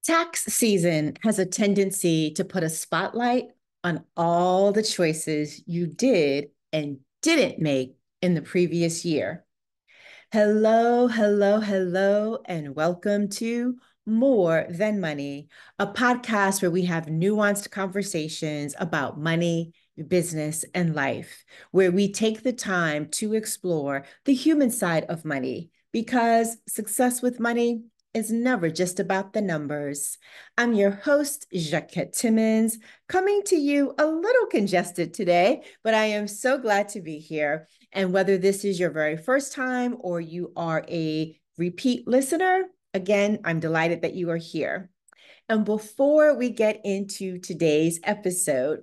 Tax season has a tendency to put a spotlight on all the choices you did and didn't make in the previous year. Hello, hello, hello, and welcome to More Than Money, a podcast where we have nuanced conversations about money, business, and life, where we take the time to explore the human side of money because success with money is never just about the numbers. I'm your host, Jacquette Timmons, coming to you a little congested today, but I am so glad to be here. And whether this is your very first time or you are a repeat listener, again, I'm delighted that you are here. And before we get into today's episode,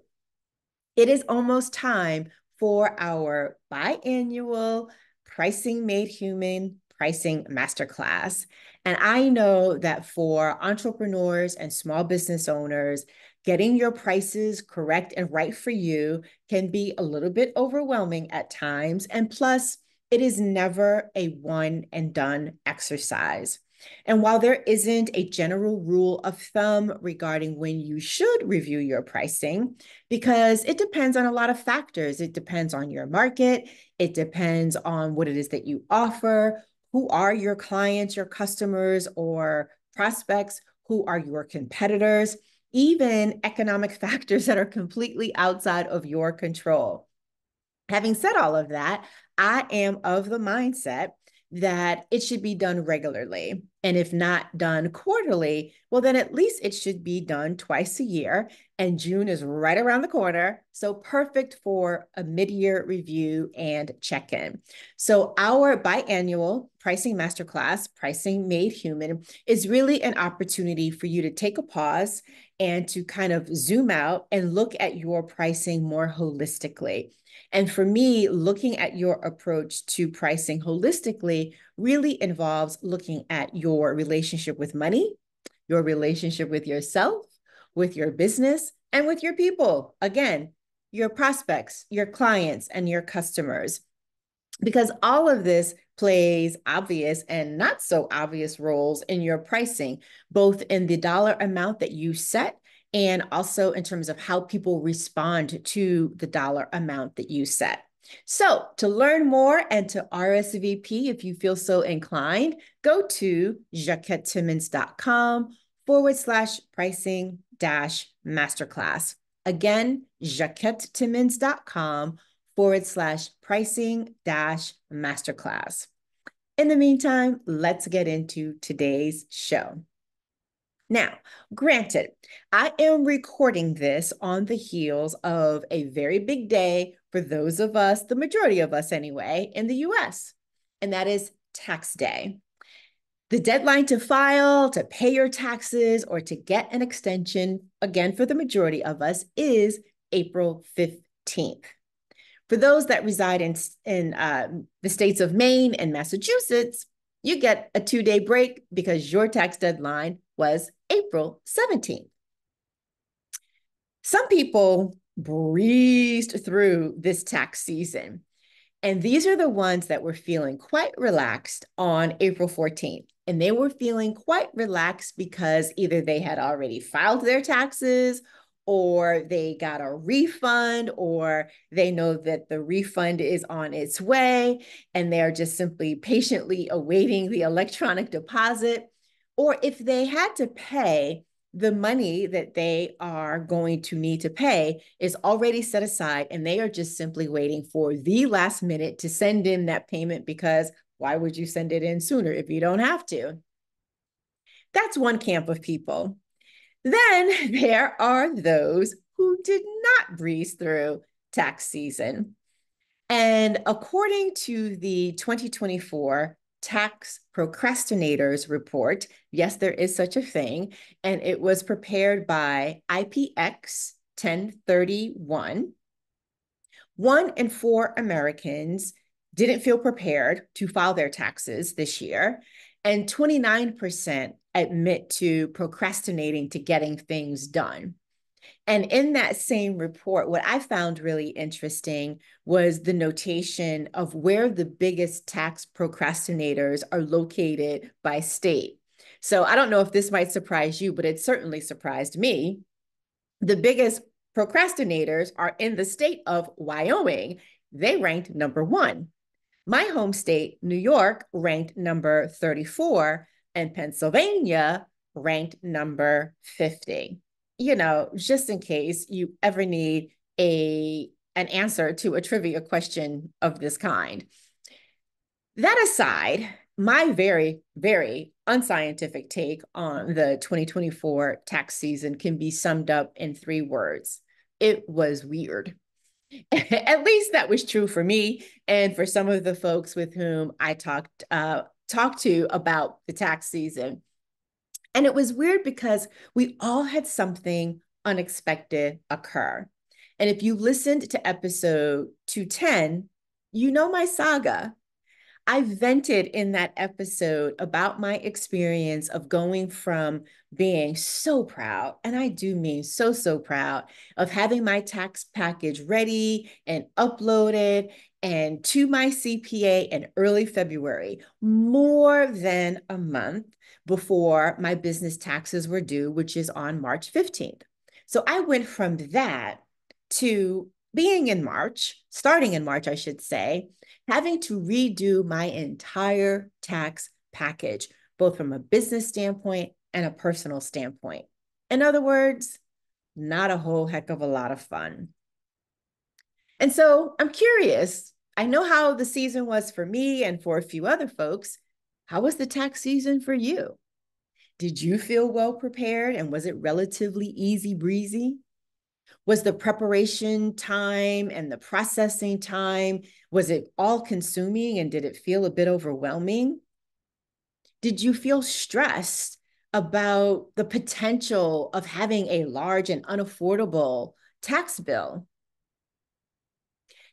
it is almost time for our biannual Pricing Made Human Pricing Masterclass. And I know that for entrepreneurs and small business owners, getting your prices correct and right for you can be a little bit overwhelming at times. And plus, it is never a one and done exercise. And while there isn't a general rule of thumb regarding when you should review your pricing, because it depends on a lot of factors. It depends on your market. It depends on what it is that you offer. Who are your clients, your customers, or prospects? Who are your competitors? Even economic factors that are completely outside of your control. Having said all of that, I am of the mindset that it should be done regularly. And if not done quarterly, well, then at least it should be done twice a year. And June is right around the corner. So perfect for a mid-year review and check-in. So our biannual pricing masterclass, Pricing Made Human, is really an opportunity for you to take a pause and to kind of zoom out and look at your pricing more holistically. And for me, looking at your approach to pricing holistically really involves looking at your relationship with money, your relationship with yourself, with your business, and with your people. Again, your prospects, your clients, and your customers. Because all of this plays obvious and not so obvious roles in your pricing, both in the dollar amount that you set and also in terms of how people respond to the dollar amount that you set. So to learn more and to RSVP, if you feel so inclined, go to jacquettetimmons.com/pricing dash masterclass. Again, jacquettetimmons.com/pricing dash masterclass. In the meantime, let's get into today's show. Now, granted, I am recording this on the heels of a very big day for those of us, the majority of us anyway, in the US, and that is tax day. The deadline to file, to pay your taxes, or to get an extension, again, for the majority of us, is April 15th. For those that reside in the states of Maine and Massachusetts, you get a 2-day break because your tax deadline was April 17th. Some people breezed through this tax season, and these are the ones that were feeling quite relaxed on April 14th. And they were feeling quite relaxed because either they had already filed their taxes or they got a refund, or they know that the refund is on its way and they're just simply patiently awaiting the electronic deposit. Or if they had to pay, the money that they are going to need to pay is already set aside and they are just simply waiting for the last minute to send in that payment, because why would you send it in sooner if you don't have to? That's one camp of people. Then there are those who did not breeze through tax season. And according to the 2024 Tax Procrastinators Report, yes, there is such a thing, and it was prepared by IPX 1031. 1 in 4 Americans didn't feel prepared to file their taxes this year, and 29% admit to procrastinating to getting things done. And in that same report, what I found really interesting was the notation of where the biggest tax procrastinators are located by state. So I don't know if this might surprise you, but it certainly surprised me. The biggest procrastinators are in the state of Wyoming. They ranked number one. My home state, New York, ranked number 34, and Pennsylvania ranked number 50. Just in case you ever need an answer to a trivia question of this kind. That aside, my very, very unscientific take on the 2024 tax season can be summed up in three words. It was weird. At least that was true for me and for some of the folks with whom I talked to about the tax season. And it was weird because we all had something unexpected occur. And if you listened to episode 210, you know my saga. I vented in that episode about my experience of going from being so proud, and I do mean so, so proud, of having my tax package ready and uploaded and to my CPA in early February, more than a month before my business taxes were due, which is on March 15th. So I went from that to being in March, starting in March, I should say, having to redo my entire tax package, both from a business standpoint and a personal standpoint. In other words, not a whole heck of a lot of fun. And so I'm curious. I know how the season was for me and for a few other folks. How was the tax season for you? Did you feel well prepared and was it relatively easy breezy? Was the preparation time and the processing time, was it all consuming and did it feel a bit overwhelming? Did you feel stressed about the potential of having a large and unaffordable tax bill?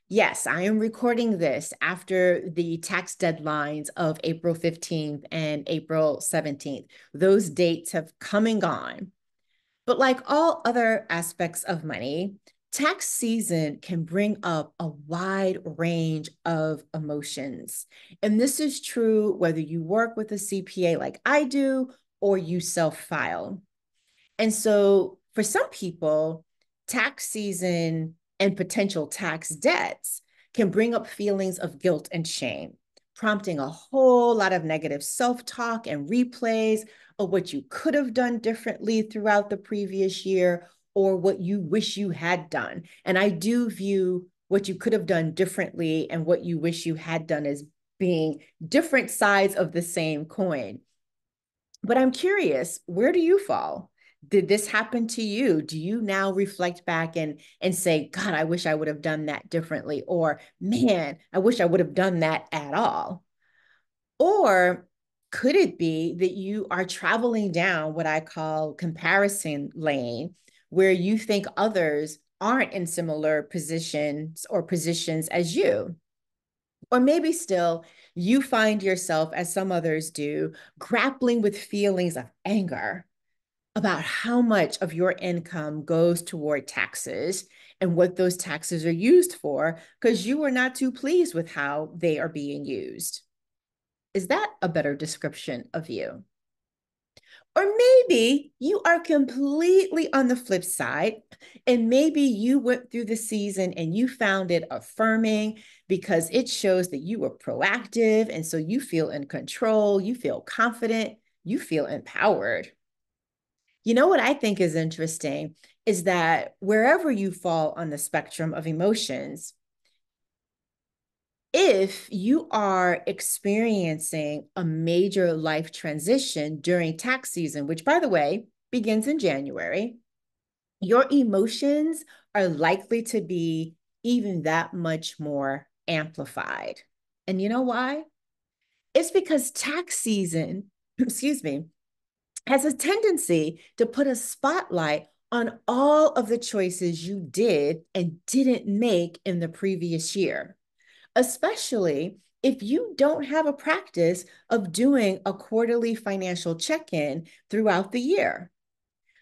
Yes, I am recording this after the tax deadlines of April 15th and April 17th. Those dates have come and gone. But like all other aspects of money, tax season can bring up a wide range of emotions. And this is true whether you work with a CPA like I do or you self-file. And so for some people, tax season and potential tax debts can bring up feelings of guilt and shame, prompting a whole lot of negative self-talk and replays of what you could have done differently throughout the previous year or what you wish you had done. And I do view what you could have done differently and what you wish you had done as being different sides of the same coin. But I'm curious, where do you fall? Did this happen to you? Do you now reflect back and say, God, I wish I would have done that differently? Or, man, I wish I would have done that at all? Or could it be that you are traveling down what I call comparison lane, where you think others aren't in similar positions as you? Or maybe still, you find yourself, as some others do, grappling with feelings of anger about how much of your income goes toward taxes and what those taxes are used for, because you are not too pleased with how they are being used. Is that a better description of you? Or maybe you are completely on the flip side, and maybe you went through the season and you found it affirming because it shows that you were proactive. And so you feel in control, you feel confident, you feel empowered. You know what I think is interesting is that wherever you fall on the spectrum of emotions, if you are experiencing a major life transition during tax season, which by the way, begins in January, your emotions are likely to be even that much more amplified. And you know why? It's because tax season, excuse me, has a tendency to put a spotlight on all of the choices you did and didn't make in the previous year, especially if you don't have a practice of doing a quarterly financial check-in throughout the year.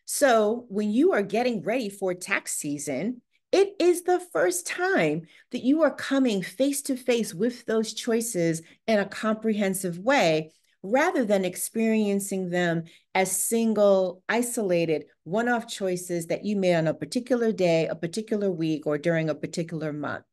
So when you are getting ready for tax season, it is the first time that you are coming face to face with those choices in a comprehensive way rather than experiencing them as single, isolated, one-off choices that you made on a particular day, a particular week, or during a particular month.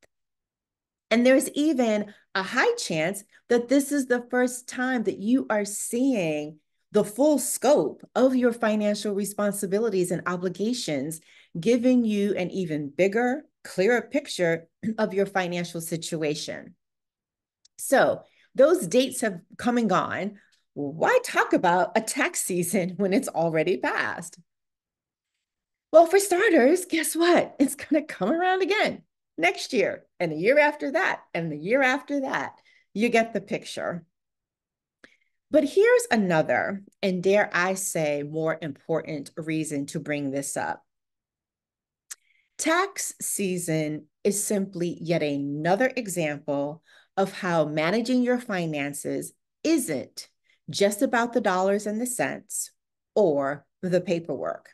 And there's even a high chance that this is the first time that you are seeing the full scope of your financial responsibilities and obligations, giving you an even bigger, clearer picture of your financial situation. So those dates have come and gone. Why talk about a tax season when it's already passed? Well, for starters, guess what? It's going to come around again next year, and the year after that, and the year after that. You get the picture. But here's another, and dare I say, more important reason to bring this up. Tax season is simply yet another example of how managing your finances isn't just about the dollars and the cents or the paperwork.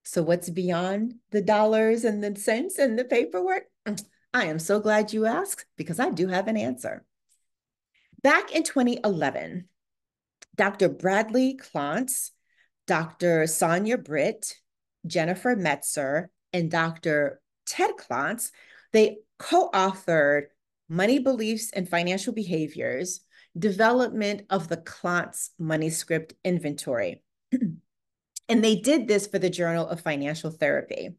So, what's beyond the dollars and the cents and the paperwork? I am so glad you asked because I do have an answer. Back in 2011, Dr. Bradley Klontz, Dr. Sonia Britt, Jennifer Metzer, and Dr. Ted Klontz, they co-authored Money Beliefs and Financial Behaviors, Development of the Klontz Money Script Inventory. And they did this for the Journal of Financial Therapy.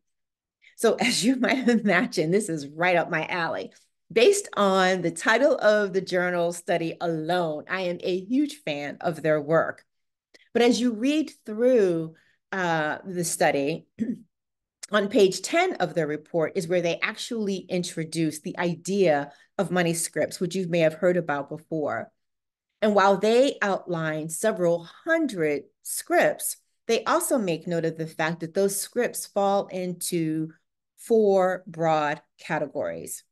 So as you might imagine, this is right up my alley. Based on the title of the journal study alone, I am a huge fan of their work. But as you read through the study, on page 10 of their report is where they actually introduce the idea of money scripts, which you may have heard about before. And while they outline several hundred scripts, they also make note of the fact that those scripts fall into four broad categories: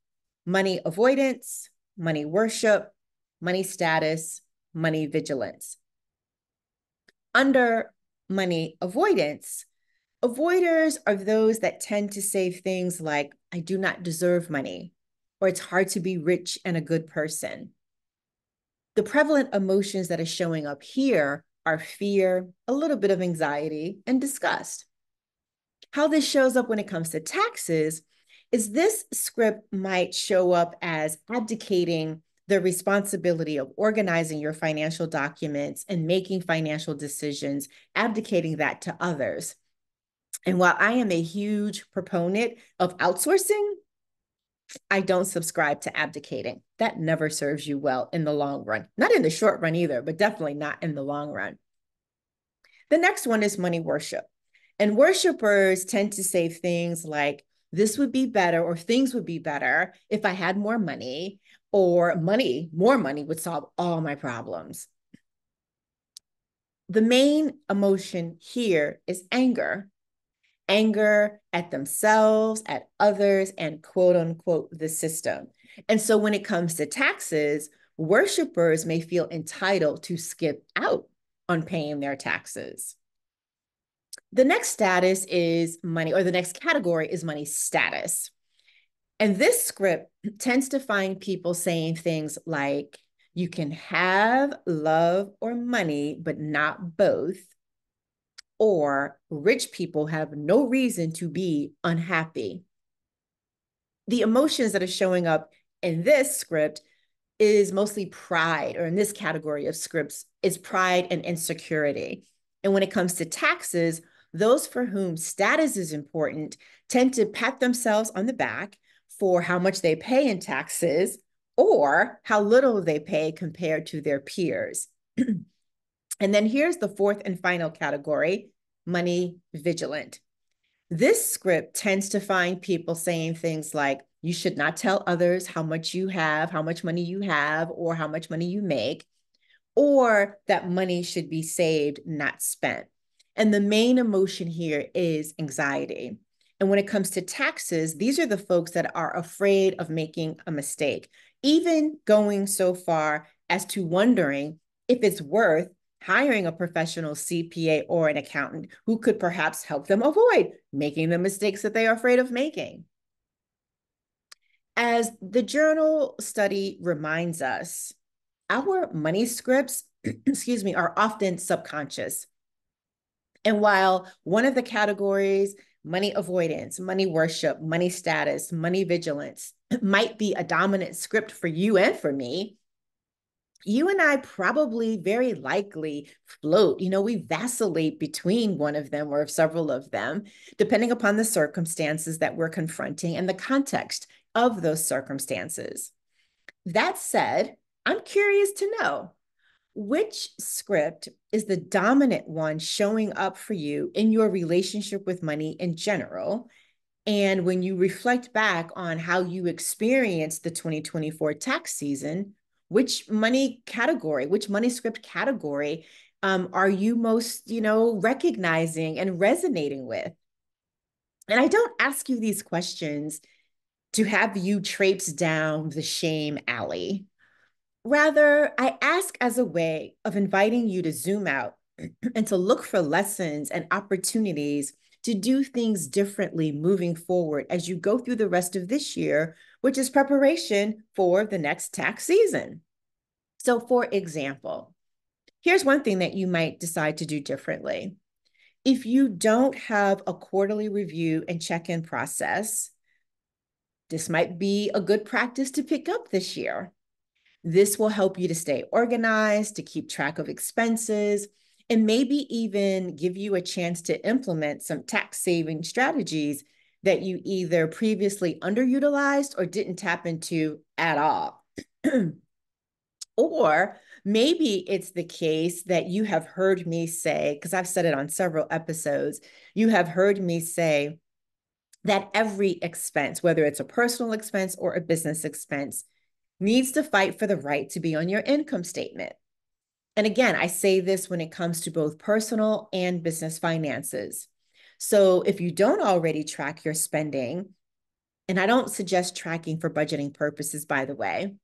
money avoidance, money worship, money status, money vigilance. Under money avoidance, avoiders are those that tend to say things like, I do not deserve money, or it's hard to be rich and a good person. The prevalent emotions that are showing up here are fear, a little bit of anxiety, and disgust. How this shows up when it comes to taxes is this script might show up as abdicating the responsibility of organizing your financial documents and making financial decisions, abdicating that to others. And while I am a huge proponent of outsourcing, I don't subscribe to abdicating. That never serves you well in the long run. Not in the short run either, but definitely not in the long run. The next one is money worship. And worshipers tend to say things like, this would be better, or things would be better if I had more money, or more money would solve all my problems. The main emotion here is anger. Anger at themselves, at others, and quote unquote, the system. And so when it comes to taxes, worshipers may feel entitled to skip out on paying their taxes. The next status is money, or the next category is money status. And this script tends to find people saying things like, you can have love or money, but not both. Or rich people have no reason to be unhappy. The emotions that are showing up in this script is mostly pride, or in this category of scripts is pride and insecurity. And when it comes to taxes, those for whom status is important tend to pat themselves on the back for how much they pay in taxes or how little they pay compared to their peers. And then here's the fourth and final category: money vigilant. This script tends to find people saying things like, you should not tell others how much you have, how much money you have, or how much money you make, or that money should be saved, not spent. And the main emotion here is anxiety. And when it comes to taxes, these are the folks that are afraid of making a mistake, even going so far as to wondering if it's worth hiring a professional CPA or an accountant who could perhaps help them avoid making the mistakes that they are afraid of making. As the journal study reminds us, our money scripts excuse me, are often subconscious. And while one of the categories, money avoidance, money worship, money status, money vigilance, might be a dominant script for you and for me, you and I probably very likely float. We vacillate between one of them or several of them, depending upon the circumstances that we're confronting and the context of those circumstances. That said, I'm curious to know, which script is the dominant one showing up for you in your relationship with money in general? And when you reflect back on how you experienced the 2024 tax season, which money category, which money script category are you most, recognizing and resonating with? And I don't ask you these questions to have you traipse down the shame alley. Rather, I ask as a way of inviting you to zoom out and to look for lessons and opportunities to do things differently moving forward as you go through the rest of this year, which is preparation for the next tax season. So, for example, here's one thing that you might decide to do differently. If you don't have a quarterly review and check in process, this might be a good practice to pick up this year. This will help you to stay organized, to keep track of expenses, and maybe even give you a chance to implement some tax saving strategies that you either previously underutilized or didn't tap into at all. Or maybe it's the case that you have heard me say, because I've said it on several episodes, you have heard me say that every expense, whether it's a personal expense or a business expense, needs to fight for the right to be on your income statement. And again, I say this when it comes to both personal and business finances. So if you don't already track your spending, and I don't suggest tracking for budgeting purposes, by the way,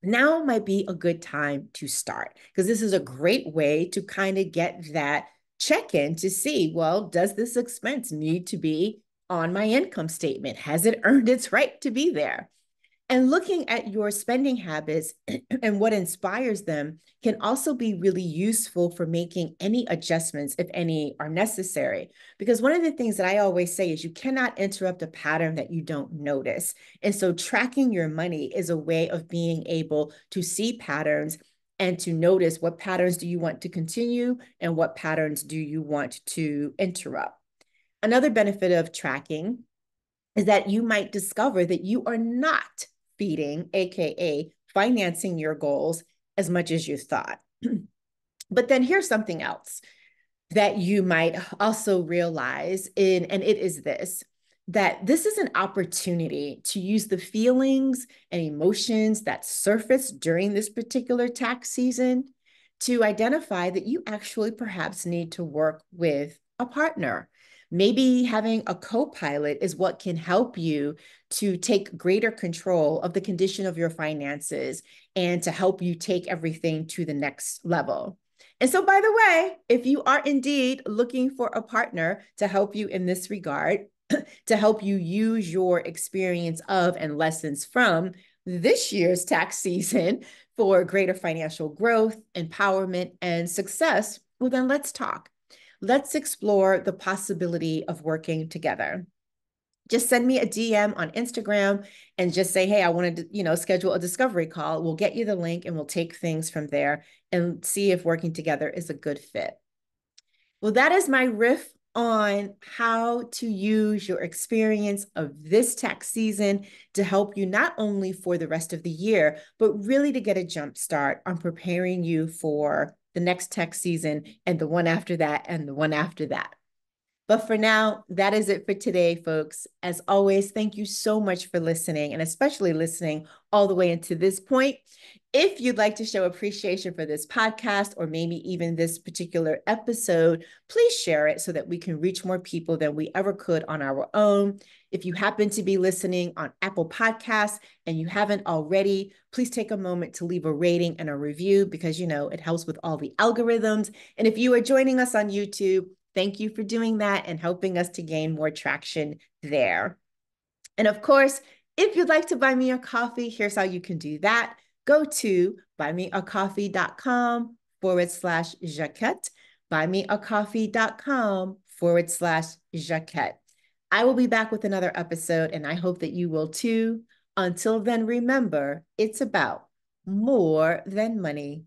now might be a good time to start, because this is a great way to kind of get that check in to see, well, does this expense need to be on my income statement? Has it earned its right to be there? And looking at your spending habits and what inspires them can also be really useful for making any adjustments, if any are necessary. Because one of the things that I always say is you cannot interrupt a pattern that you don't notice. And so tracking your money is a way of being able to see patterns and to notice what patterns do you want to continue and what patterns do you want to interrupt. Another benefit of tracking is that you might discover that you are not feeding, AKA financing your goals as much as you thought. But then here's something else that you might also realize and it is this, that this is an opportunity to use the feelings and emotions that surface during this particular tax season to identify that you actually perhaps need to work with a partner. Maybe having a co-pilot is what can help you to take greater control of the condition of your finances and to help you take everything to the next level. And so, by the way, if you are indeed looking for a partner to help you in this regard, to help you use your experience of and lessons from this year's tax season for greater financial growth, empowerment, and success, well, then let's talk. Let's explore the possibility of working together. Just send me a DM on Instagram and just say, hey, I wanted to, schedule a discovery call. We'll get you the link and we'll take things from there and see if working together is a good fit. Well, that is my riff on how to use your experience of this tax season to help you not only for the rest of the year, but really to get a jump start on preparing you for the next tax season and the one after that and the one after that. But for now, that is it for today, folks. As always, thank you so much for listening, and especially listening all the way into this point. If you'd like to show appreciation for this podcast or maybe even this particular episode, please share it so that we can reach more people than we ever could on our own. If you happen to be listening on Apple Podcasts and you haven't already, please take a moment to leave a rating and a review because, it helps with all the algorithms. And if you are joining us on YouTube, thank you for doing that and helping us to gain more traction there. And of course, if you'd like to buy me a coffee, here's how you can do that. Go to buymeacoffee.com buymeacoffee.com/Jaquette, buymeacoffee.com/Jaquette. I will be back with another episode, and I hope that you will too. Until then, remember, it's about more than money.